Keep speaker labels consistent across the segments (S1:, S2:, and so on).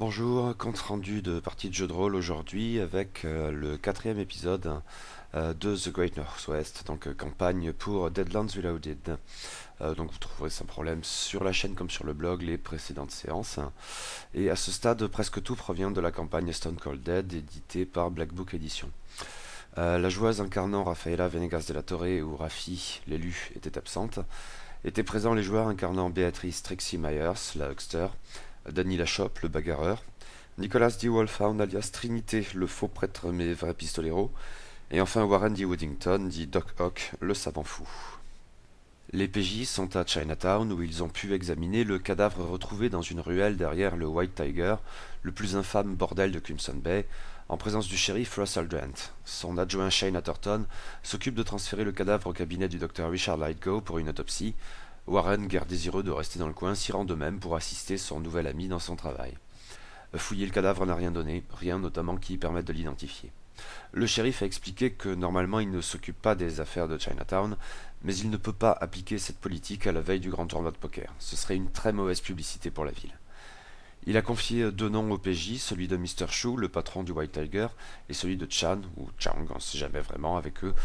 S1: Bonjour, compte rendu de partie de jeu de rôle aujourd'hui avec le quatrième épisode de The Great Northwest, donc campagne pour Deadlands Reloaded. Donc vous trouverez sans problème sur la chaîne comme sur le blog les précédentes séances. Et à ce stade, presque tout provient de la campagne Stone Cold Dead éditée par Black Book Edition. La joueuse incarnant Rafaela Venegas de la Torre, ou Rafi, l'élu, était absente. Étaient présents les joueurs incarnant Béatrice Trixie Myers, la huckster, Danny Lachoppe, le bagarreur, Nicolas D. Wolfhound alias Trinité, le faux prêtre mais vrai pistolero, et enfin Warren D. Woodington, dit Doc Ock, le savant fou. Les PJ sont à Chinatown où ils ont pu examiner le cadavre retrouvé dans une ruelle derrière le White Tiger, le plus infâme bordel de Crimson Bay, en présence du shérif Russell Grant. Son adjoint Shane Atherton s'occupe de transférer le cadavre au cabinet du docteur Richard Lightgo pour une autopsie. Warren, guère désireux de rester dans le coin, s'y rend de même pour assister son nouvel ami dans son travail. Fouiller le cadavre n'a rien donné, rien notamment qui permette de l'identifier. Le shérif a expliqué que normalement il ne s'occupe pas des affaires de Chinatown, mais il ne peut pas appliquer cette politique à la veille du grand tournoi de poker. Ce serait une très mauvaise publicité pour la ville. Il a confié deux noms au PJ, celui de Mr. Shu, le patron du White Tiger, et celui de Chan, ou Chang, on ne sait jamais vraiment avec eux,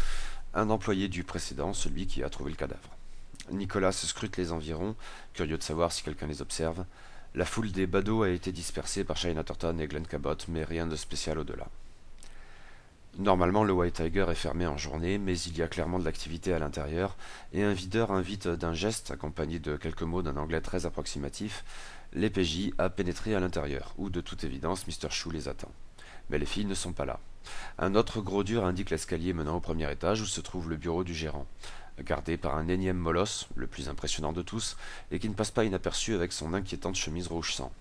S1: un employé du précédent, celui qui a trouvé le cadavre. Nicolas scrute les environs, curieux de savoir si quelqu'un les observe. La foule des badauds a été dispersée par Shane Atherton et Glenn Cabot, mais rien de spécial au-delà. Normalement, le White Tiger est fermé en journée, mais il y a clairement de l'activité à l'intérieur, et un videur invite d'un geste, accompagné de quelques mots d'un anglais très approximatif, les PJ à pénétrer à l'intérieur, où de toute évidence Mr. Shu les attend. Mais les filles ne sont pas là. Un autre gros dur indique l'escalier menant au premier étage où se trouve le bureau du gérant, gardé par un énième molosse, le plus impressionnant de tous, et qui ne passe pas inaperçu avec son inquiétante chemise rouge sang.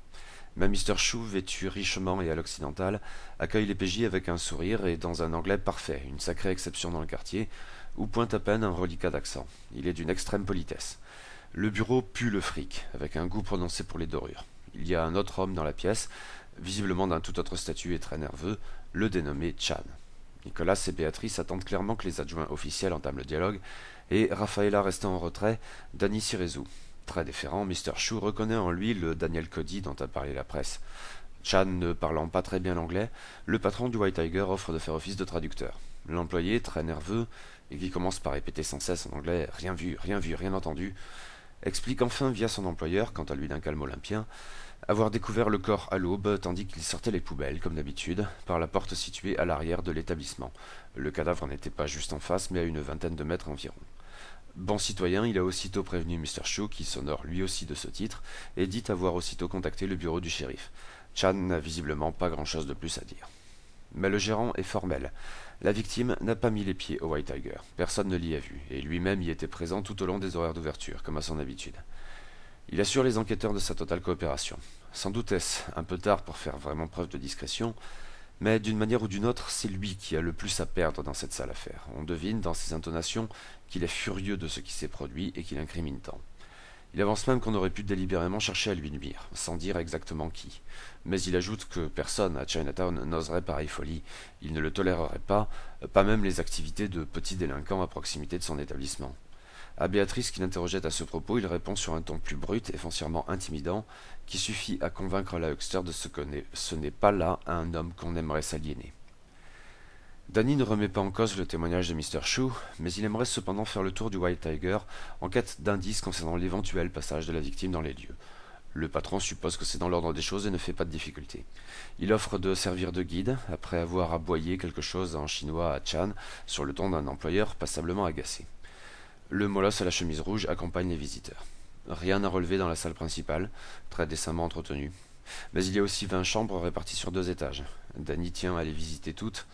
S1: Mais Mr. Shu, vêtu richement et à l'occidental, accueille les PJ avec un sourire et dans un anglais parfait, une sacrée exception dans le quartier, où pointe à peine un reliquat d'accent. Il est d'une extrême politesse. Le bureau pue le fric, avec un goût prononcé pour les dorures. Il y a un autre homme dans la pièce, visiblement d'un tout autre statut et très nerveux, le dénommé Chan. Nicolas et Béatrice attendent clairement que les adjoints officiels entament le dialogue, et Rafaela restant en retrait, Danny s'y résout. Très déférent, Mr. Shu reconnaît en lui le Daniel Cody dont a parlé la presse. Chan ne parlant pas très bien l'anglais, le patron du White Tiger offre de faire office de traducteur. L'employé, très nerveux, et qui commence par répéter sans cesse en anglais « rien vu, rien vu, rien entendu », explique enfin via son employeur, quant à lui d'un calme olympien, avoir découvert le corps à l'aube tandis qu'il sortait les poubelles, comme d'habitude, par la porte située à l'arrière de l'établissement. Le cadavre n'était pas juste en face, mais à une vingtaine de mètres environ. Bon citoyen, il a aussitôt prévenu Mr. Shu, qui s'honore lui aussi de ce titre, et dit avoir aussitôt contacté le bureau du shérif. Chan n'a visiblement pas grand-chose de plus à dire. Mais le gérant est formel. La victime n'a pas mis les pieds au White Tiger. Personne ne l'y a vu, et lui-même y était présent tout au long des horaires d'ouverture, comme à son habitude. Il assure les enquêteurs de sa totale coopération. Sans doute est-ce un peu tard pour faire vraiment preuve de discrétion, mais d'une manière ou d'une autre, c'est lui qui a le plus à perdre dans cette sale affaire. On devine dans ses intonations qu'il est furieux de ce qui s'est produit et qu'il incrimine tant. Il avance même qu'on aurait pu délibérément chercher à lui nuire, sans dire exactement qui. Mais il ajoute que personne à Chinatown n'oserait pareille folie. Il ne le tolérerait pas même les activités de petits délinquants à proximité de son établissement. À Béatrice qui l'interrogeait à ce propos, il répond sur un ton plus brut et foncièrement intimidant, qui suffit à convaincre la huckster de ce n'est pas là un homme qu'on aimerait s'aliéner. Danny ne remet pas en cause le témoignage de Mr. Shu, mais il aimerait cependant faire le tour du White Tiger en quête d'indices concernant l'éventuel passage de la victime dans les lieux. Le patron suppose que c'est dans l'ordre des choses et ne fait pas de difficulté. Il offre de servir de guide, après avoir aboyé quelque chose en chinois à Chan, sur le ton d'un employeur passablement agacé. Le molosse à la chemise rouge accompagne les visiteurs. Rien à relever dans la salle principale, très décemment entretenue. Mais il y a aussi 20 chambres réparties sur 2 étages. Danny tient à les visiter toutes.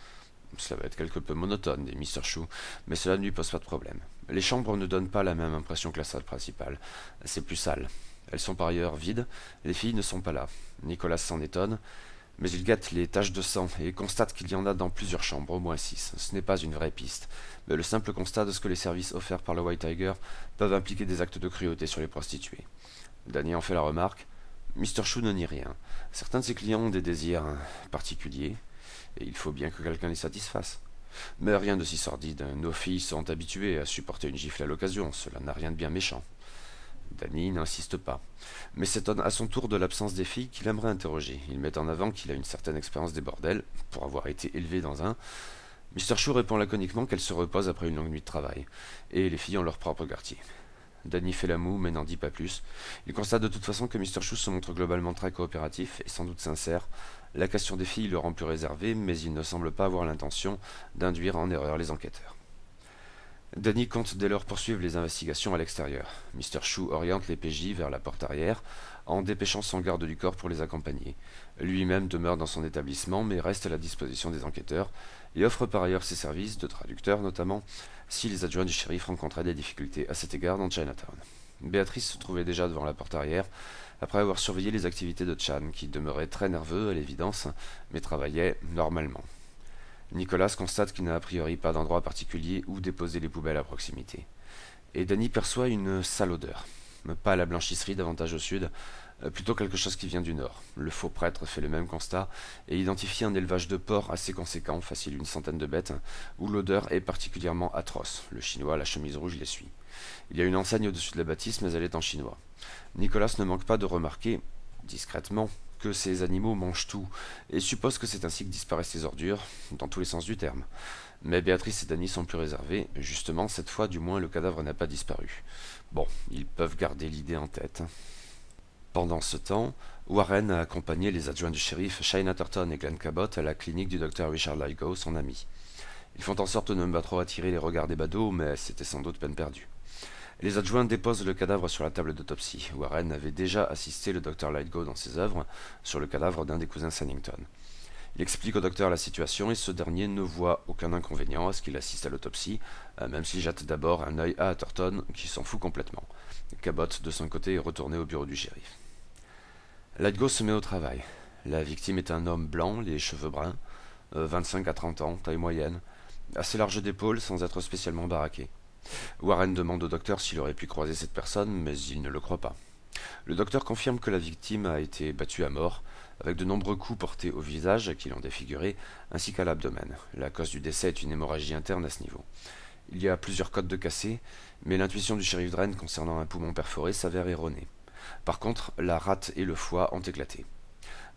S1: Cela va être quelque peu monotone, dit Mr. Shu, mais cela ne lui pose pas de problème. Les chambres ne donnent pas la même impression que la salle principale. C'est plus sale. Elles sont par ailleurs vides, les filles ne sont pas là. Nicolas s'en étonne, mais il guette les taches de sang et constate qu'il y en a dans plusieurs chambres, au moins 6. Ce n'est pas une vraie piste, mais le simple constat de ce que les services offerts par le White Tiger peuvent impliquer des actes de cruauté sur les prostituées. Danny en fait la remarque. Mr. Shu ne nie rien. Certains de ses clients ont des désirs particuliers, et il faut bien que quelqu'un les satisfasse. Mais rien de si sordide. Nos filles sont habituées à supporter une gifle à l'occasion, cela n'a rien de bien méchant. Danny n'insiste pas, mais s'étonne à son tour de l'absence des filles qu'il aimerait interroger. Il met en avant qu'il a une certaine expérience des bordels, pour avoir été élevé dans un. Mr. Chou répond laconiquement qu'elle se repose après une longue nuit de travail, et les filles ont leur propre quartier. Danny fait la moue, mais n'en dit pas plus. Il constate de toute façon que Mr. Chou se montre globalement très coopératif et sans doute sincère. La question des filles le rend plus réservé, mais il ne semble pas avoir l'intention d'induire en erreur les enquêteurs. Danny compte dès lors poursuivre les investigations à l'extérieur. Mr. Chou oriente les PJ vers la porte arrière, en dépêchant son garde du corps pour les accompagner. Lui-même demeure dans son établissement, mais reste à la disposition des enquêteurs, et offre par ailleurs ses services, de traducteur notamment, si les adjoints du shérif rencontraient des difficultés à cet égard dans Chinatown. Béatrice se trouvait déjà devant la porte arrière, après avoir surveillé les activités de Chan, qui demeurait très nerveux à l'évidence, mais travaillait normalement. Nicolas constate qu'il n'a a priori pas d'endroit particulier où déposer les poubelles à proximité. Et Danny perçoit une sale odeur. Pas la blanchisserie, davantage au sud, plutôt quelque chose qui vient du nord. Le faux prêtre fait le même constat et identifie un élevage de porcs assez conséquent, facile une centaine de bêtes, où l'odeur est particulièrement atroce. Le chinois à la chemise rouge les suit. Il y a une enseigne au-dessus de la bâtisse, mais elle est en chinois. Nicolas ne manque pas de remarquer, discrètement, que ces animaux mangent tout, et suppose que c'est ainsi que disparaissent les ordures, dans tous les sens du terme. Mais Béatrice et Danny sont plus réservés, justement, cette fois du moins le cadavre n'a pas disparu. Bon, ils peuvent garder l'idée en tête. Pendant ce temps, Warren a accompagné les adjoints du shérif Shane Atherton et Glenn Cabot à la clinique du docteur Richard Lygo, son ami. Ils font en sorte de ne pas trop attirer les regards des badauds, mais c'était sans doute peine perdue. Les adjoints déposent le cadavre sur la table d'autopsie. Warren avait déjà assisté le docteur Lygo dans ses œuvres sur le cadavre d'un des cousins Sannington. Il explique au docteur la situation et ce dernier ne voit aucun inconvénient à ce qu'il assiste à l'autopsie, même s'il jette d'abord un œil à Atherton qui s'en fout complètement. Cabot, de son côté, est retourné au bureau du shérif. Lygo se met au travail. La victime est un homme blanc, les cheveux bruns, 25 à 30 ans, taille moyenne, assez large d'épaules sans être spécialement baraqué. Warren demande au docteur s'il aurait pu croiser cette personne, mais il ne le croit pas. Le docteur confirme que la victime a été battue à mort, avec de nombreux coups portés au visage qui l'ont défiguré, ainsi qu'à l'abdomen. La cause du décès est une hémorragie interne à ce niveau. Il y a plusieurs côtes de cassés, mais l'intuition du shérif Dren concernant un poumon perforé s'avère erronée. Par contre, la rate et le foie ont éclaté.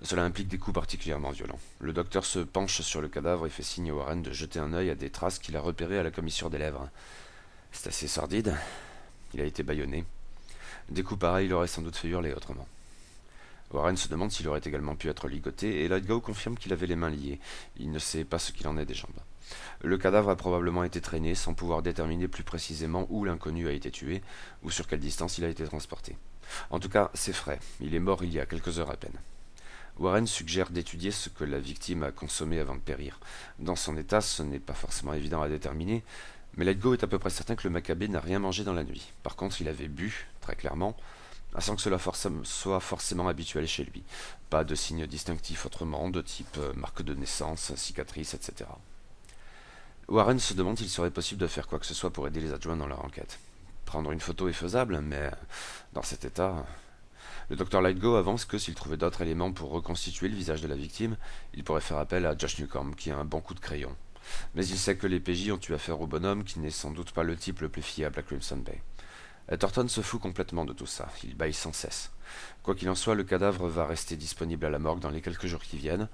S1: Cela implique des coups particulièrement violents. Le docteur se penche sur le cadavre et fait signe à Warren de jeter un œil à des traces qu'il a repérées à la commissure des lèvres. C'est assez sordide. Il a été bâillonné. Des coups pareils l'auraient sans doute fait hurler autrement. Warren se demande s'il aurait également pu être ligoté, et Lygo confirme qu'il avait les mains liées. Il ne sait pas ce qu'il en est des jambes. Le cadavre a probablement été traîné sans pouvoir déterminer plus précisément où l'inconnu a été tué, ou sur quelle distance il a été transporté. En tout cas, c'est frais. Il est mort il y a quelques heures à peine. Warren suggère d'étudier ce que la victime a consommé avant de périr. Dans son état, ce n'est pas forcément évident à déterminer, mais Lygo est à peu près certain que le Maccabée n'a rien mangé dans la nuit. Par contre, il avait bu, très clairement, sans que cela soit forcément habituel chez lui. Pas de signes distinctifs autrement, de type marque de naissance, cicatrice, etc. Warren se demande s'il serait possible de faire quoi que ce soit pour aider les adjoints dans leur enquête. Prendre une photo est faisable, mais dans cet état... Le docteur Lygo avance que s'il trouvait d'autres éléments pour reconstituer le visage de la victime, il pourrait faire appel à Josh Newcomb, qui a un bon coup de crayon. Mais il sait que les PJ ont eu affaire au bonhomme, qui n'est sans doute pas le type le plus fiable à Crimson Bay. Thornton se fout complètement de tout ça, il bâille sans cesse. Quoi qu'il en soit, le cadavre va rester disponible à la morgue dans les quelques jours qui viennent,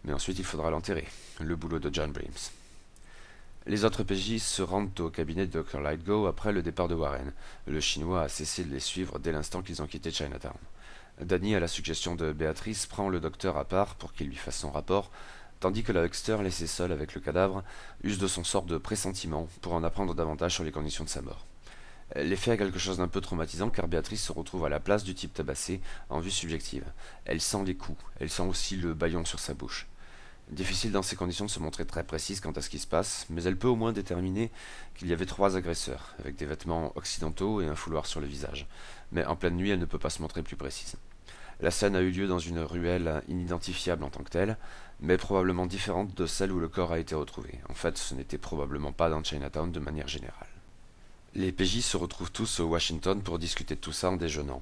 S1: mais ensuite il faudra l'enterrer, le boulot de John Breams. Les autres PJ se rendent au cabinet de Dr. Lygo après le départ de Warren. Le chinois a cessé de les suivre dès l'instant qu'ils ont quitté Chinatown. Danny, à la suggestion de Béatrice, prend le docteur à part pour qu'il lui fasse son rapport, tandis que la Huckster, laissée seule avec le cadavre, use de son sort de pressentiment pour en apprendre davantage sur les conditions de sa mort. L'effet est quelque chose d'un peu traumatisant car Béatrice se retrouve à la place du type tabassé en vue subjective. Elle sent les coups, elle sent aussi le bâillon sur sa bouche. Difficile dans ces conditions de se montrer très précise quant à ce qui se passe, mais elle peut au moins déterminer qu'il y avait 3 agresseurs, avec des vêtements occidentaux et un fouloir sur le visage. Mais en pleine nuit, elle ne peut pas se montrer plus précise. La scène a eu lieu dans une ruelle inidentifiable en tant que telle, mais probablement différente de celle où le corps a été retrouvé. En fait, ce n'était probablement pas dans Chinatown de manière générale. Les PJ se retrouvent tous au Washington pour discuter de tout ça en déjeunant.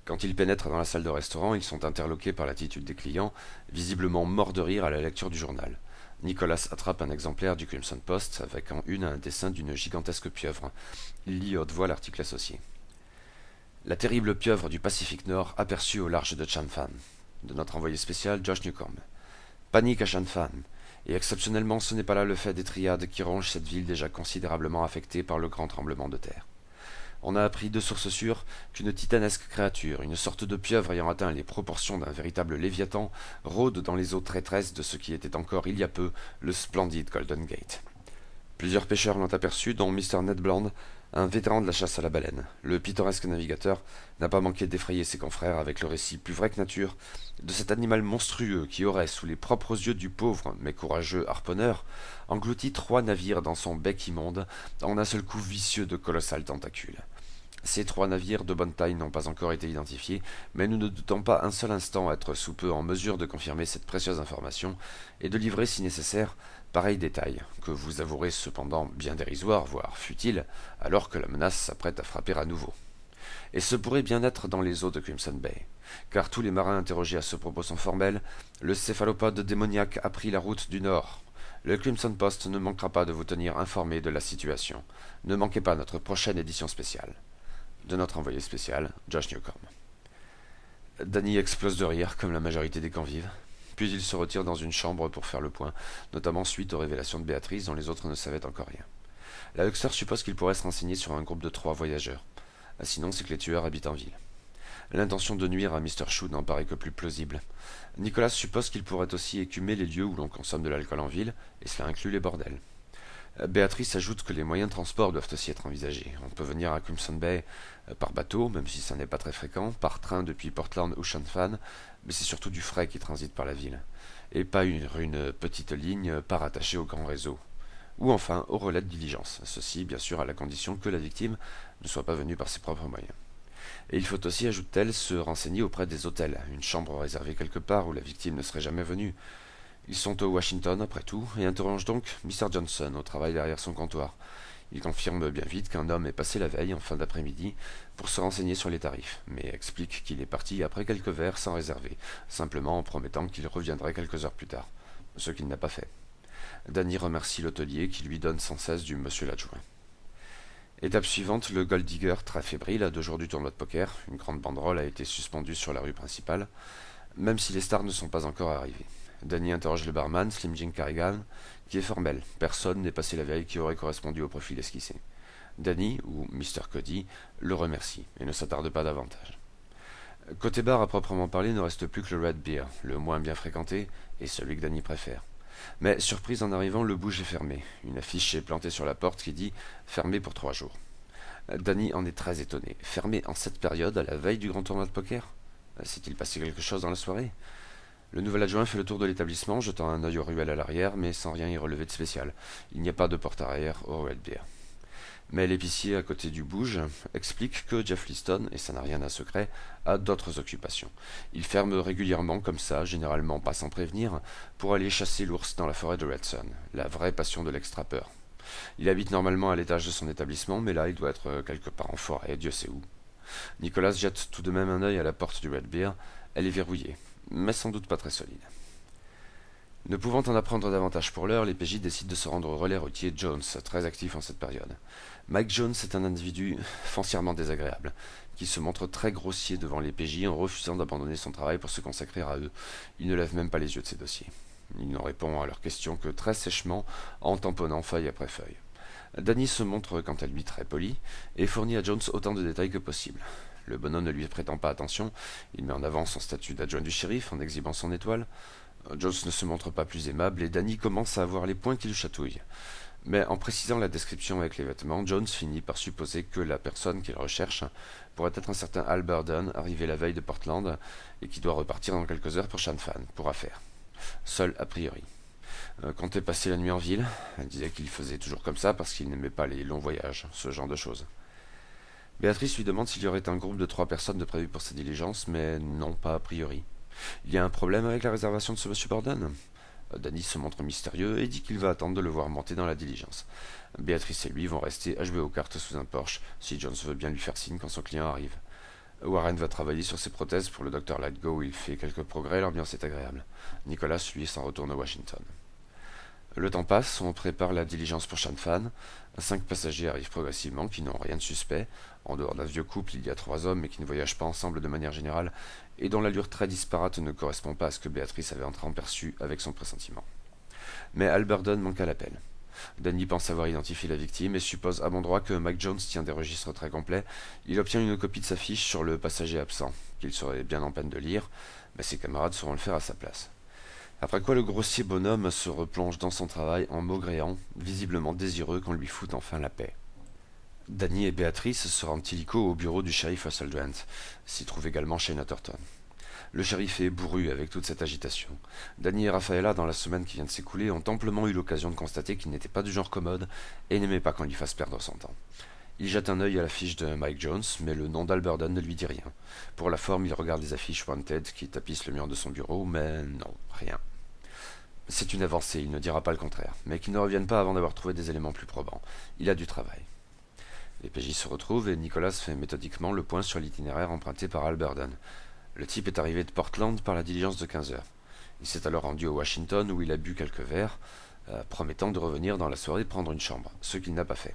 S1: Quand ils pénètrent dans la salle de restaurant, ils sont interloqués par l'attitude des clients, visiblement morts de rire à la lecture du journal. Nicolas attrape un exemplaire du Crimson Post avec en une un dessin d'une gigantesque pieuvre. Il lit à haute voix l'article associé. La terrible pieuvre du Pacifique Nord aperçue au large de Chanfan. De notre envoyé spécial, Josh Newcomb. Panique à Chanfan. Et exceptionnellement, ce n'est pas là le fait des triades qui rongent cette ville déjà considérablement affectée par le grand tremblement de terre. On a appris de sources sûres qu'une titanesque créature, une sorte de pieuvre ayant atteint les proportions d'un véritable léviathan, rôde dans les eaux traîtresses de ce qui était encore il y a peu le splendide Golden Gate. Plusieurs pêcheurs l'ont aperçu, dont Mr. Ned Bland, un vétéran de la chasse à la baleine. Le pittoresque navigateur n'a pas manqué d'effrayer ses confrères avec le récit plus vrai que nature de cet animal monstrueux qui aurait, sous les propres yeux du pauvre mais courageux harponneur, englouti 3 navires dans son bec immonde en un seul coup vicieux de colossales tentacules. Ces 3 navires de bonne taille n'ont pas encore été identifiés, mais nous ne doutons pas un seul instant être sous peu en mesure de confirmer cette précieuse information et de livrer si nécessaire pareil détail, que vous avouerez cependant bien dérisoire, voire futile, alors que la menace s'apprête à frapper à nouveau. Et ce pourrait bien être dans les eaux de Crimson Bay, car tous les marins interrogés à ce propos sont formels, le céphalopode démoniaque a pris la route du nord. Le Crimson Post ne manquera pas de vous tenir informé de la situation. Ne manquez pas notre prochaine édition spéciale. De notre envoyé spécial, Josh Newcomb. Danny explose de rire, comme la majorité des convives. Puis il se retire dans une chambre pour faire le point, notamment suite aux révélations de Béatrice dont les autres ne savaient encore rien. La Huckster suppose qu'il pourrait se renseigner sur un groupe de 3 voyageurs. Sinon, c'est que les tueurs habitent en ville. L'intention de nuire à Mr. Chou n'en paraît que plus plausible. Nicolas suppose qu'il pourrait aussi écumer les lieux où l'on consomme de l'alcool en ville, et cela inclut les bordels. Béatrice ajoute que les moyens de transport doivent aussi être envisagés. On peut venir à Crimson Bay par bateau, même si ça n'est pas très fréquent, par train depuis Portland ou Chanfan, mais c'est surtout du fret qui transite par la ville, et pas une petite ligne pas rattachée au grand réseau. Ou enfin au relais de diligence, ceci bien sûr à la condition que la victime ne soit pas venue par ses propres moyens. Et il faut aussi, ajoute-t-elle, se renseigner auprès des hôtels, une chambre réservée quelque part où la victime ne serait jamais venue. Ils sont au Washington, après tout, et interrogent donc Mr. Johnson au travail derrière son comptoir. Il confirme bien vite qu'un homme est passé la veille, en fin d'après-midi, pour se renseigner sur les tarifs, mais explique qu'il est parti après quelques verres sans réserver, simplement en promettant qu'il reviendrait quelques heures plus tard, ce qu'il n'a pas fait. Danny remercie l'hôtelier qui lui donne sans cesse du monsieur l'adjoint. Étape suivante, le Gold Digger, très fébrile, à 2 jours du tournoi de poker. Une grande banderole a été suspendue sur la rue principale, même si les stars ne sont pas encore arrivées. Danny interroge le barman, Slim Jim Carrigan, qui est formel. Personne n'est passé la veille qui aurait correspondu au profil esquissé. Danny, ou Mr. Cody, le remercie et ne s'attarde pas davantage. Côté bar à proprement parler, ne reste plus que le Red Beer, le moins bien fréquenté et celui que Danny préfère. Mais, surprise en arrivant, le bouge est fermé. Une affiche est plantée sur la porte qui dit « Fermé pour 3 jours ». Danny en est très étonné. Fermé en cette période, à la veille du grand tournoi de poker? S'est-il passé quelque chose dans la soirée? Le nouvel adjoint fait le tour de l'établissement, jetant un œil aux ruelles à l'arrière, mais sans rien y relever de spécial. Il n'y a pas de porte arrière au Red Beer. Mais l'épicier à côté du bouge explique que Jeff Liston, et ça n'a rien d'un secret, a d'autres occupations. Il ferme régulièrement comme ça, généralement pas sans prévenir, pour aller chasser l'ours dans la forêt de Redson, la vraie passion de l'extrappeur. Il habite normalement à l'étage de son établissement, mais là il doit être quelque part en forêt, Dieu sait où. Nicolas jette tout de même un œil à la porte du Red Beer. Elle est verrouillée, mais sans doute pas très solide. Ne pouvant en apprendre davantage pour l'heure, les PJ décident de se rendre au relais routier Jones, très actif en cette période. Mike Jones est un individu foncièrement désagréable, qui se montre très grossier devant les PJ en refusant d'abandonner son travail pour se consacrer à eux. Il ne lève même pas les yeux de ses dossiers. Il n'en répond à leurs questions que très sèchement, en tamponnant feuille après feuille. Danny se montre quant à lui très poli, et fournit à Jones autant de détails que possible. Le bonhomme ne lui prêtant pas attention, il met en avant son statut d'adjoint du shérif en exhibant son étoile. Jones ne se montre pas plus aimable et Danny commence à avoir les poings qui le chatouillent. Mais en précisant la description avec les vêtements, Jones finit par supposer que la personne qu'il recherche pourrait être un certain Al Burden, arrivé la veille de Portland et qui doit repartir dans quelques heures pour Chanfan, pour affaires. Seul a priori. Comptait passer la nuit en ville. Elle disait qu'il faisait toujours comme ça parce qu'il n'aimait pas les longs voyages, ce genre de choses. Béatrice lui demande s'il y aurait un groupe de 3 personnes de prévu pour sa diligence, mais non, pas a priori. Il y a un problème avec la réservation de ce monsieur Borden? Danny se montre mystérieux et dit qu'il va attendre de le voir monter dans la diligence. Béatrice et lui vont rester à jouer aux cartes sous un porche, si Jones veut bien lui faire signe quand son client arrive. Warren va travailler sur ses prothèses pour le Dr. Lightgo où il fait quelques progrès, l'ambiance est agréable. Nicolas, lui, s'en retourne à Washington. Le temps passe, on prépare la diligence pour Shanfan. 5 passagers arrivent progressivement qui n'ont rien de suspect. En dehors d'un vieux couple, il y a 3 hommes mais qui ne voyagent pas ensemble de manière générale et dont l'allure très disparate ne correspond pas à ce que Béatrice avait entreaperçu avec son pressentiment. Mais Alberton manque à l'appel. Danny pense avoir identifié la victime et suppose à bon droit que Mike Jones tient des registres très complets. Il obtient une copie de sa fiche sur le passager absent, qu'il serait bien en peine de lire, mais ses camarades sauront le faire à sa place. Après quoi le grossier bonhomme se replonge dans son travail en maugréant, visiblement désireux qu'on lui foute enfin la paix. Danny et Béatrice se rendent illico au bureau du shérif Russell Dwent. S'y trouve également Shane Atherton. Le shérif est bourru avec toute cette agitation. Danny et Rafaela, dans la semaine qui vient de s'écouler, ont amplement eu l'occasion de constater qu'il n'était pas du genre commode et n'aimait pas qu'on lui fasse perdre son temps. Il jette un œil à la fiche de Mike Jones, mais le nom d'Alberton ne lui dit rien. Pour la forme, il regarde les affiches Wanted qui tapissent le mur de son bureau, mais non, rien. C'est une avancée, il ne dira pas le contraire, mais qu'il ne revienne pas avant d'avoir trouvé des éléments plus probants. Il a du travail. Les PJ se retrouvent et Nicholas fait méthodiquement le point sur l'itinéraire emprunté par Alberton. Le type est arrivé de Portland par la diligence de 15 heures. Il s'est alors rendu à Washington où il a bu quelques verres, promettant de revenir dans la soirée prendre une chambre, ce qu'il n'a pas fait.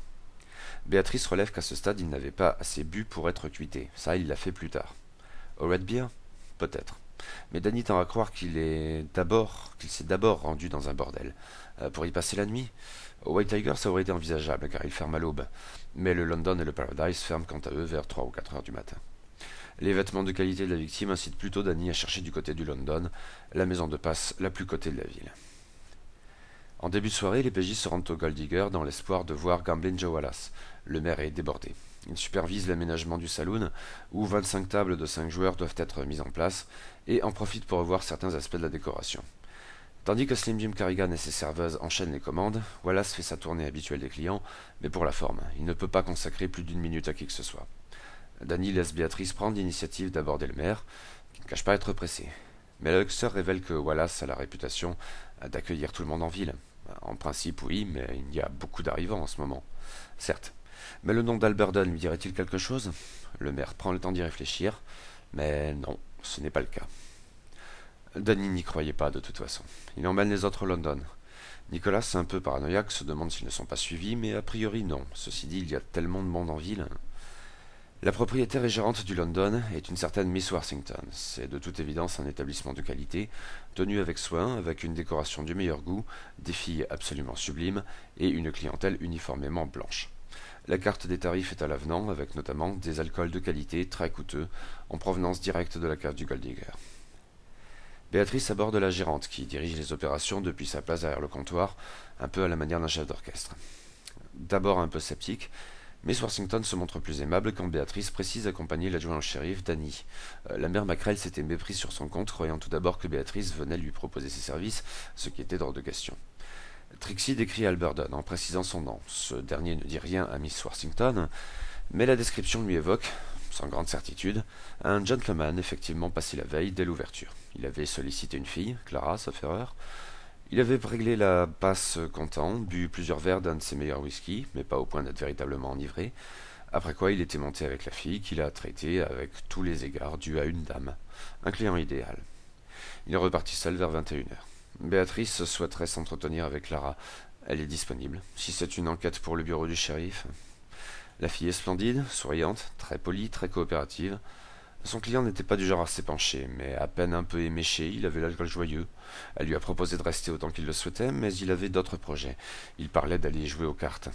S1: Béatrice relève qu'à ce stade il n'avait pas assez bu pour être cuité, ça il l'a fait plus tard. Au Red Beer? Peut-être. Mais Danny tend à croire qu'il s'est d'abord rendu dans un bordel. Pour y passer la nuit? Au White Tiger ça aurait été envisageable car il ferme à l'aube, mais le London et le Paradise ferment quant à eux vers 3 ou 4 heures du matin. Les vêtements de qualité de la victime incitent plutôt Danny à chercher du côté du London, la maison de passe la plus cotée de la ville. En début de soirée, les PJ se rendent au Gold Digger dans l'espoir de voir Gamblin Joe Wallace. Le maire est débordé. Il supervise l'aménagement du saloon, où 25 tables de 5 joueurs doivent être mises en place, et en profite pour revoir certains aspects de la décoration. Tandis que Slim Jim Carrigan et ses serveuses enchaînent les commandes, Wallace fait sa tournée habituelle des clients, mais pour la forme, il ne peut pas consacrer plus d'une minute à qui que ce soit. Danny laisse Béatrice prendre l'initiative d'aborder le maire, qui ne cache pas être pressé. Mais la Huckster révèle que Wallace a la réputation d'accueillir tout le monde en ville. En principe, oui, mais il y a beaucoup d'arrivants en ce moment. Certes. Mais le nom d'Alberton lui dirait-il quelque chose? Le maire prend le temps d'y réfléchir, mais non, ce n'est pas le cas. Danny n'y croyait pas de toute façon. Il emmène les autres au London. Nicolas, un peu paranoïaque, se demande s'ils ne sont pas suivis, mais a priori non. Ceci dit, il y a tellement de monde en ville. La propriétaire et gérante du London est une certaine Miss Worthington. C'est de toute évidence un établissement de qualité, tenu avec soin, avec une décoration du meilleur goût, des filles absolument sublimes et une clientèle uniformément blanche. La carte des tarifs est à l'avenant, avec notamment des alcools de qualité très coûteux, en provenance directe de la cave du Gold Digger. Béatrice aborde la gérante, qui dirige les opérations depuis sa place derrière le comptoir, un peu à la manière d'un chef d'orchestre. D'abord un peu sceptique, Miss Worthington se montre plus aimable quand Béatrice précise accompagner l'adjoint au shérif, Danny. La mère Macrel s'était méprise sur son compte, croyant tout d'abord que Béatrice venait lui proposer ses services, ce qui était hors de question. Trixie décrit Alberton en précisant son nom. Ce dernier ne dit rien à Miss Worthington, mais la description lui évoque, sans grande certitude, un gentleman effectivement passé la veille dès l'ouverture. Il avait sollicité une fille, Clara, sauf erreur. Il avait réglé la passe comptant, bu plusieurs verres d'un de ses meilleurs whisky, mais pas au point d'être véritablement enivré, après quoi il était monté avec la fille qu'il a traitée avec tous les égards dus à une dame, un client idéal. Il est reparti seul vers 21 heures. Béatrice souhaiterait s'entretenir avec Clara. Elle est disponible, si c'est une enquête pour le bureau du shérif. La fille est splendide, souriante, très polie, très coopérative. Son client n'était pas du genre à s'épancher, mais à peine un peu éméché, il avait l'alcool joyeux. Elle lui a proposé de rester autant qu'il le souhaitait, mais il avait d'autres projets. Il parlait d'aller jouer aux cartes.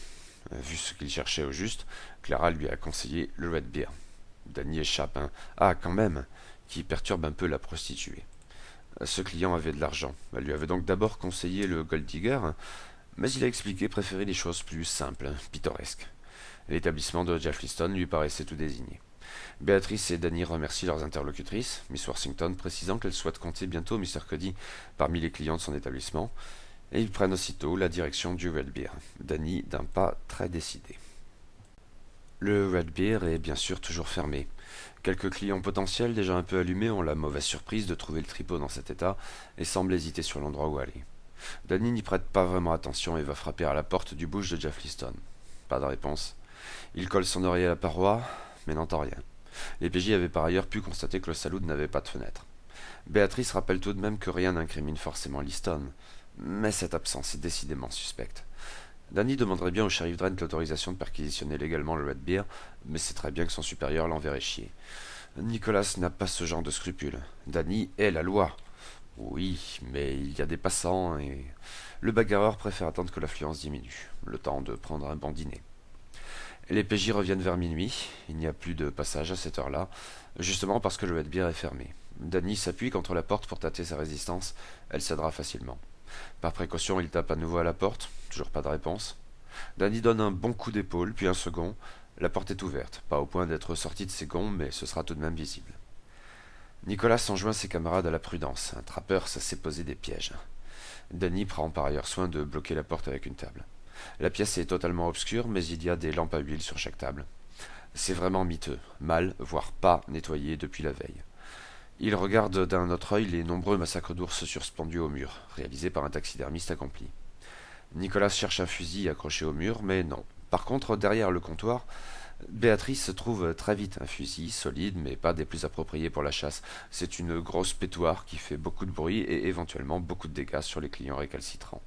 S1: Vu ce qu'il cherchait au juste, Clara lui a conseillé le Red Beer. Danny échappe un «Ah, quand même!» qui perturbe un peu la prostituée. Ce client avait de l'argent. Elle lui avait donc d'abord conseillé le Gold Digger, mais il a expliqué préférer les choses plus simples, pittoresques. L'établissement de Jeff Liston lui paraissait tout désigné. Béatrice et Danny remercient leurs interlocutrices, Miss Worthington précisant qu'elle souhaite compter bientôt Mr. Cody parmi les clients de son établissement, et ils prennent aussitôt la direction du Red Beer, Danny d'un pas très décidé. Le Red Beer est bien sûr toujours fermé. Quelques clients potentiels déjà un peu allumés ont la mauvaise surprise de trouver le tripot dans cet état et semblent hésiter sur l'endroit où aller. Danny n'y prête pas vraiment attention et va frapper à la porte du bouge de Jeff Liston. Pas de réponse. Il colle son oreille à la paroi, mais n'entend rien. Les PJ avaient par ailleurs pu constater que le saloon n'avait pas de fenêtre. Béatrice rappelle tout de même que rien n'incrimine forcément Liston. Mais cette absence est décidément suspecte. Danny demanderait bien au shérif Drent l'autorisation de perquisitionner légalement le Red Bear, mais c'est très bien que son supérieur l'enverrait chier. Nicolas n'a pas ce genre de scrupules. Danny est la loi. Oui, mais il y a des passants et... Le bagarreur préfère attendre que l'affluence diminue, le temps de prendre un bon dîner. Les PJ reviennent vers minuit, il n'y a plus de passage à cette heure-là, justement parce que le Red Bear est fermé. Danny s'appuie contre la porte pour tâter sa résistance, elle cédera facilement. Par précaution, il tape à nouveau à la porte, toujours pas de réponse. Danny donne un bon coup d'épaule, puis un second. La porte est ouverte, pas au point d'être sorti de ses gonds, mais ce sera tout de même visible. Nicolas enjoint ses camarades à la prudence. Un trappeur, ça sait poser des pièges. Danny prend par ailleurs soin de bloquer la porte avec une table. La pièce est totalement obscure, mais il y a des lampes à huile sur chaque table. C'est vraiment miteux, mal, voire pas nettoyé depuis la veille. Il regarde d'un autre œil les nombreux massacres d'ours suspendus au mur, réalisés par un taxidermiste accompli. Nicolas cherche un fusil accroché au mur, mais non. Par contre, derrière le comptoir, Béatrice trouve très vite un fusil, solide, mais pas des plus appropriés pour la chasse. C'est une grosse pétoire qui fait beaucoup de bruit et éventuellement beaucoup de dégâts sur les clients récalcitrants.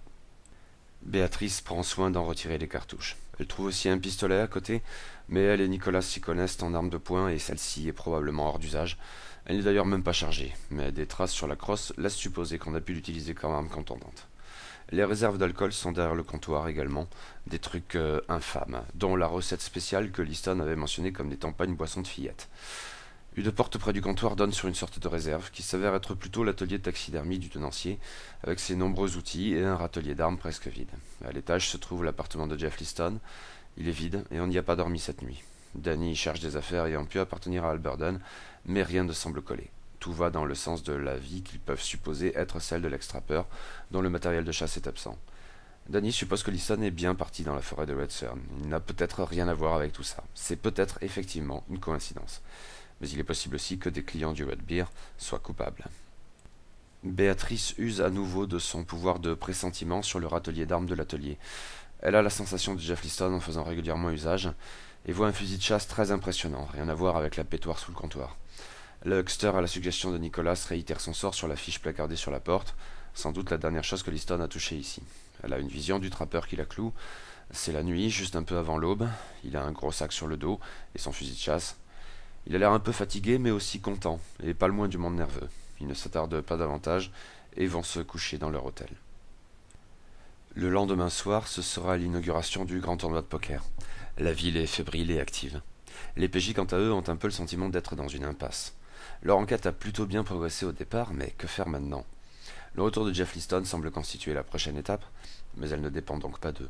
S1: Béatrice prend soin d'en retirer les cartouches. Elle trouve aussi un pistolet à côté, mais elle et Nicolas s'y connaissent en arme de poing et celle-ci est probablement hors d'usage. Elle n'est d'ailleurs même pas chargée, mais des traces sur la crosse laissent supposer qu'on a pu l'utiliser comme arme contondante. Les réserves d'alcool sont derrière le comptoir également, des trucs infâmes, dont la recette spéciale que Liston avait mentionnée comme n'étant pas une boisson de fillette. Une porte près du comptoir donne sur une sorte de réserve, qui s'avère être plutôt l'atelier de taxidermie du tenancier, avec ses nombreux outils et un râtelier d'armes presque vide. À l'étage se trouve l'appartement de Jeff Liston. Il est vide et on n'y a pas dormi cette nuit. Danny cherche des affaires ayant pu appartenir à Alberden, mais rien ne semble coller. Tout va dans le sens de la vie qu'ils peuvent supposer être celle de l'ex-trappeur, dont le matériel de chasse est absent. Danny suppose que Liston est bien parti dans la forêt de Red Cern. Il n'a peut-être rien à voir avec tout ça. C'est peut-être effectivement une coïncidence. Mais il est possible aussi que des clients du Red Bear soient coupables. Béatrice use à nouveau de son pouvoir de pressentiment sur le râtelier d'armes de l'atelier. Elle a la sensation de Jeff Liston en faisant régulièrement usage, et voit un fusil de chasse très impressionnant, rien à voir avec la pétoire sous le comptoir. Le huckster, à la suggestion de Nicolas, réitère son sort sur la fiche placardée sur la porte, sans doute la dernière chose que Liston a touchée ici. Elle a une vision du trappeur qui la cloue. C'est la nuit, juste un peu avant l'aube. Il a un gros sac sur le dos et son fusil de chasse. Il a l'air un peu fatigué, mais aussi content, et pas le moins du monde nerveux. Ils ne s'attardent pas davantage et vont se coucher dans leur hôtel. Le lendemain soir, ce sera l'inauguration du grand tournoi de poker. La ville est fébrile et active. Les PJ, quant à eux, ont un peu le sentiment d'être dans une impasse. Leur enquête a plutôt bien progressé au départ, mais que faire maintenant? Le retour de Jeff Liston semble constituer la prochaine étape, mais elle ne dépend donc pas d'eux.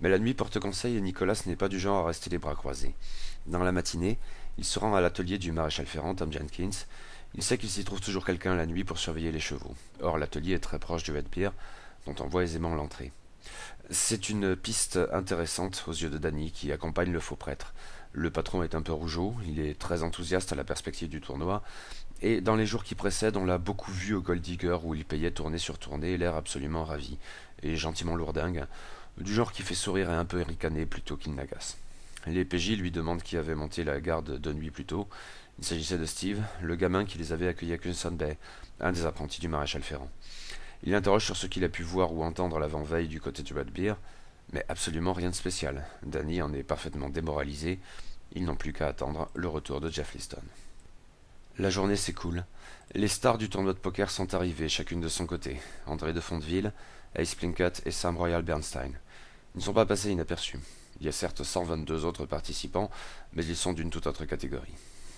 S1: Mais la nuit porte conseil et Nicolas n'est pas du genre à rester les bras croisés. Dans la matinée, il se rend à l'atelier du maréchal ferrant Tom Jenkins. Il sait qu'il s'y trouve toujours quelqu'un la nuit pour surveiller les chevaux. Or, l'atelier est très proche du Red Bear, dont on voit aisément l'entrée. C'est une piste intéressante aux yeux de Danny qui accompagne le faux prêtre. Le patron est un peu rougeaud, il est très enthousiaste à la perspective du tournoi, et dans les jours qui précèdent, on l'a beaucoup vu au Gold Digger où il payait tournée sur tournée, l'air absolument ravi, et gentiment lourdingue, du genre qui fait sourire et un peu ricaner plutôt qu'il n'agace. Les PJ lui demandent qui avait monté la garde 2 nuits plus tôt. Il s'agissait de Steve, le gamin qui les avait accueillis à Crimson Bay, un des apprentis du maréchal ferrant. Il l'interroge sur ce qu'il a pu voir ou entendre l'avant-veille du côté du Red Bear, mais absolument rien de spécial. Danny en est parfaitement démoralisé. Ils n'ont plus qu'à attendre le retour de Jeff Liston. La journée s'écoule. Les stars du tournoi de poker sont arrivées, chacune de son côté. André de Fonteville, Ace Plinkett et Sam Royal Bernstein. Ils ne sont pas passés inaperçus. Il y a certes 122 autres participants, mais ils sont d'une toute autre catégorie.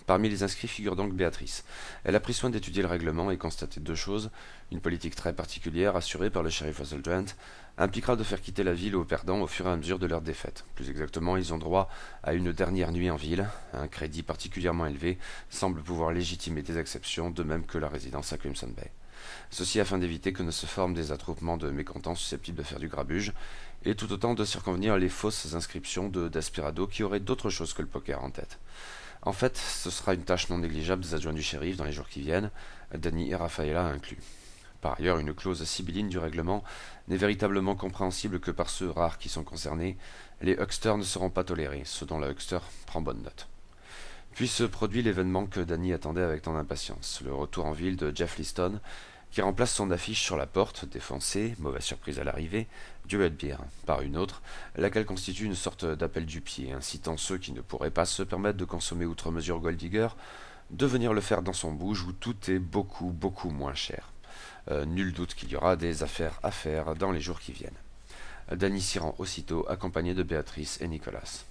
S1: Parmi les inscrits figure donc Béatrice. Elle a pris soin d'étudier le règlement et constaté 2 choses. Une politique très particulière, assurée par le shérif Russell Drent, impliquera de faire quitter la ville aux perdants au fur et à mesure de leur défaite. Plus exactement, ils ont droit à une dernière nuit en ville. Un crédit particulièrement élevé semble pouvoir légitimer des exceptions, de même que la résidence à Crimson Bay. Ceci afin d'éviter que ne se forment des attroupements de mécontents susceptibles de faire du grabuge, et tout autant de circonvenir les fausses inscriptions de Desperado qui auraient d'autre chose que le poker en tête. En fait, ce sera une tâche non négligeable des adjoints du shérif dans les jours qui viennent, Danny et Rafaela inclus. Par ailleurs, une clause sibylline du règlement n'est véritablement compréhensible que par ceux rares qui sont concernés. Les hucksters ne seront pas tolérés, ce dont la huckster prend bonne note. Puis se produit l'événement que Danny attendait avec tant d'impatience, le retour en ville de Jeff Liston, qui remplace son affiche sur la porte, défoncée, mauvaise surprise à l'arrivée, du Red Beer, par une autre, laquelle constitue une sorte d'appel du pied, incitant ceux qui ne pourraient pas se permettre de consommer outre mesure Gold Digger, de venir le faire dans son bouge où tout est beaucoup, beaucoup moins cher. Nul doute qu'il y aura des affaires à faire dans les jours qui viennent. Danny s'y rend aussitôt, accompagné de Béatrice et Nicolas.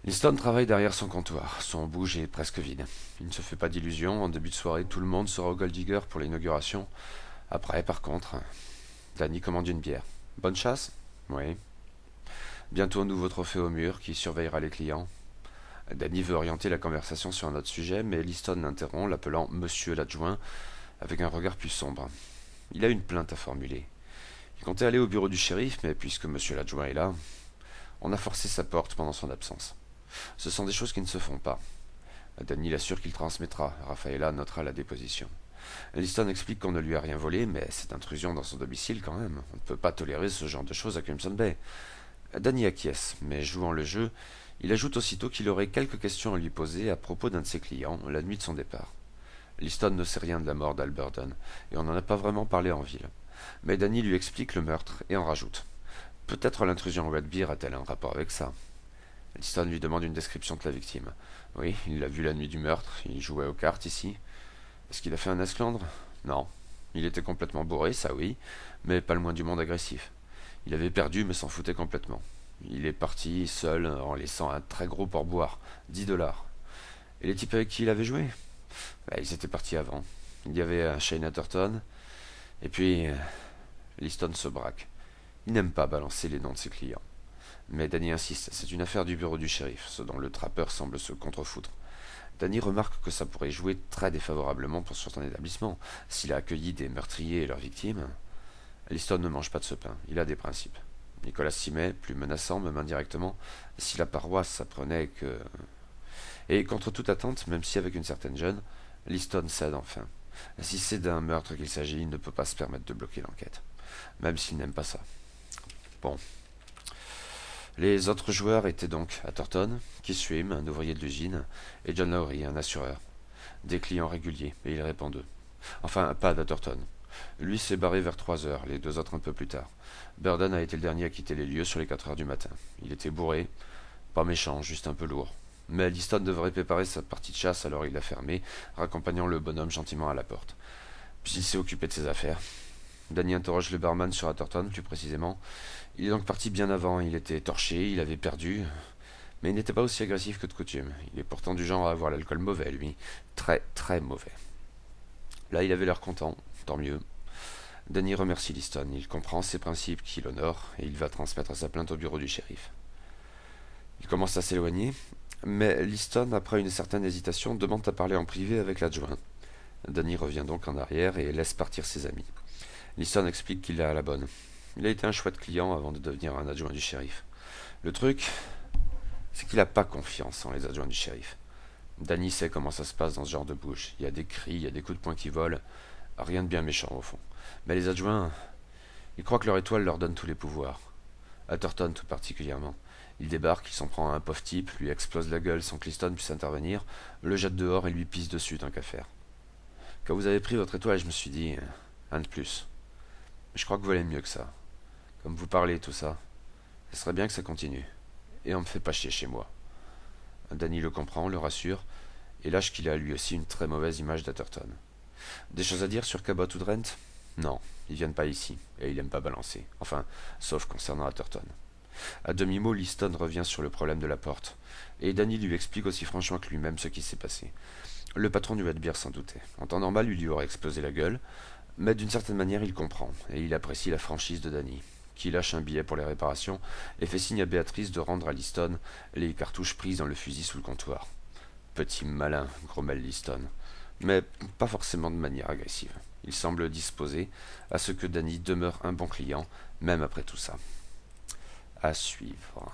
S1: Liston travaille derrière son comptoir. Son bouge est presque vide. Il ne se fait pas d'illusions. En début de soirée, tout le monde sera au Gold Digger pour l'inauguration. Après, par contre, Danny commande une bière. Bonne chasse? Oui. Bientôt un nouveau trophée au mur qui surveillera les clients. Danny veut orienter la conversation sur un autre sujet, mais Liston l'interrompt, l'appelant Monsieur l'adjoint, avec un regard plus sombre. Il a une plainte à formuler. Il comptait aller au bureau du shérif, mais puisque Monsieur l'adjoint est là, on a forcé sa porte pendant son absence. Ce sont des choses qui ne se font pas. Danny l'assure qu'il transmettra. Rafaela notera la déposition. Liston explique qu'on ne lui a rien volé, mais cette intrusion dans son domicile quand même. On ne peut pas tolérer ce genre de choses à Crimson Bay. Danny acquiesce, mais jouant le jeu, il ajoute aussitôt qu'il aurait quelques questions à lui poser à propos d'un de ses clients, la nuit de son départ. Liston ne sait rien de la mort d'Alberton, et on n'en a pas vraiment parlé en ville. Mais Danny lui explique le meurtre, et en rajoute. Peut-être l'intrusion au Red Beer a-t-elle un rapport avec ça. Liston lui demande une description de la victime. Oui, il l'a vu la nuit du meurtre, il jouait aux cartes ici. Est-ce qu'il a fait un esclandre? Non. Il était complètement bourré, ça oui, mais pas le moins du monde agressif. Il avait perdu, mais s'en foutait complètement. Il est parti seul en laissant un très gros pourboire, 10 dollars. Et les types avec qui il avait joué? Ils étaient partis avant. Il y avait Shane Atherton, et puis Liston se braque. Il n'aime pas balancer les noms de ses clients. Mais Danny insiste, c'est une affaire du bureau du shérif, ce dont le trappeur semble se contrefoutre. Danny remarque que ça pourrait jouer très défavorablement pour son établissement, s'il a accueilli des meurtriers et leurs victimes. Liston ne mange pas de ce pain, il a des principes. Nicolas s'y met, plus menaçant, même indirectement, si la paroisse s'apprenait que... Et contre toute attente, même si avec une certaine gêne, Liston cède enfin. Si c'est d'un meurtre qu'il s'agit, il ne peut pas se permettre de bloquer l'enquête, même s'il n'aime pas ça. Bon. Les autres joueurs étaient donc Atherton, Keith Swim, un ouvrier de l'usine, et John Lowry, un assureur. Des clients réguliers, et il répond d'eux. Enfin, pas d'Atherton. Lui s'est barré vers 3 heures, les deux autres un peu plus tard. Burden a été le dernier à quitter les lieux sur les 4 heures du matin. Il était bourré, pas méchant, juste un peu lourd. Mais Liston devrait préparer sa partie de chasse, alors il l'a fermé, raccompagnant le bonhomme gentiment à la porte. Puis il s'est occupé de ses affaires. Danny interroge le barman sur Atherton, plus précisément. Il est donc parti bien avant, il était torché, il avait perdu, mais il n'était pas aussi agressif que de coutume. Il est pourtant du genre à avoir l'alcool mauvais, lui. Très, très mauvais. Là, il avait l'air content, tant mieux. Danny remercie Liston, il comprend ses principes qui l'honorent, et il va transmettre sa plainte au bureau du shérif. Il commence à s'éloigner, mais Liston, après une certaine hésitation, demande à parler en privé avec l'adjoint. Danny revient donc en arrière et laisse partir ses amis. Liston explique qu'il est à la bonne. Il a été un chouette client avant de devenir un adjoint du shérif. Le truc, c'est qu'il n'a pas confiance en les adjoints du shérif. Danny sait comment ça se passe dans ce genre de bouche. Il y a des cris, il y a des coups de poing qui volent. Rien de bien méchant au fond. Mais les adjoints, ils croient que leur étoile leur donne tous les pouvoirs. Atherton tout particulièrement. Il débarque, il s'en prend à un pauvre type, lui explose la gueule sans que Liston puisse intervenir, le jette dehors et lui pisse dessus tant qu'à faire. Quand vous avez pris votre étoile, je me suis dit, un de plus. Mais je crois que vous valez mieux que ça. Comme vous parlez et tout ça, ce serait bien que ça continue. Et on me fait pas chier chez moi. Danny le comprend, le rassure, et lâche qu'il a lui aussi une très mauvaise image d'Atherton. Des choses à dire sur Cabot ou Drent? Non, ils viennent pas ici, et il aime pas balancer. Enfin, sauf concernant Atherton. À demi-mot, Liston revient sur le problème de la porte, et Danny lui explique aussi franchement que lui-même ce qui s'est passé. Le patron du Red Beer s'en doutait. En temps normal, il lui aurait explosé la gueule, mais d'une certaine manière, il comprend, et il apprécie la franchise de Danny, qui lâche un billet pour les réparations et fait signe à Béatrice de rendre à Liston les cartouches prises dans le fusil sous le comptoir. Petit malin, grommelle Liston, mais pas forcément de manière agressive. Il semble disposé à ce que Danny demeure un bon client, même après tout ça. À suivre.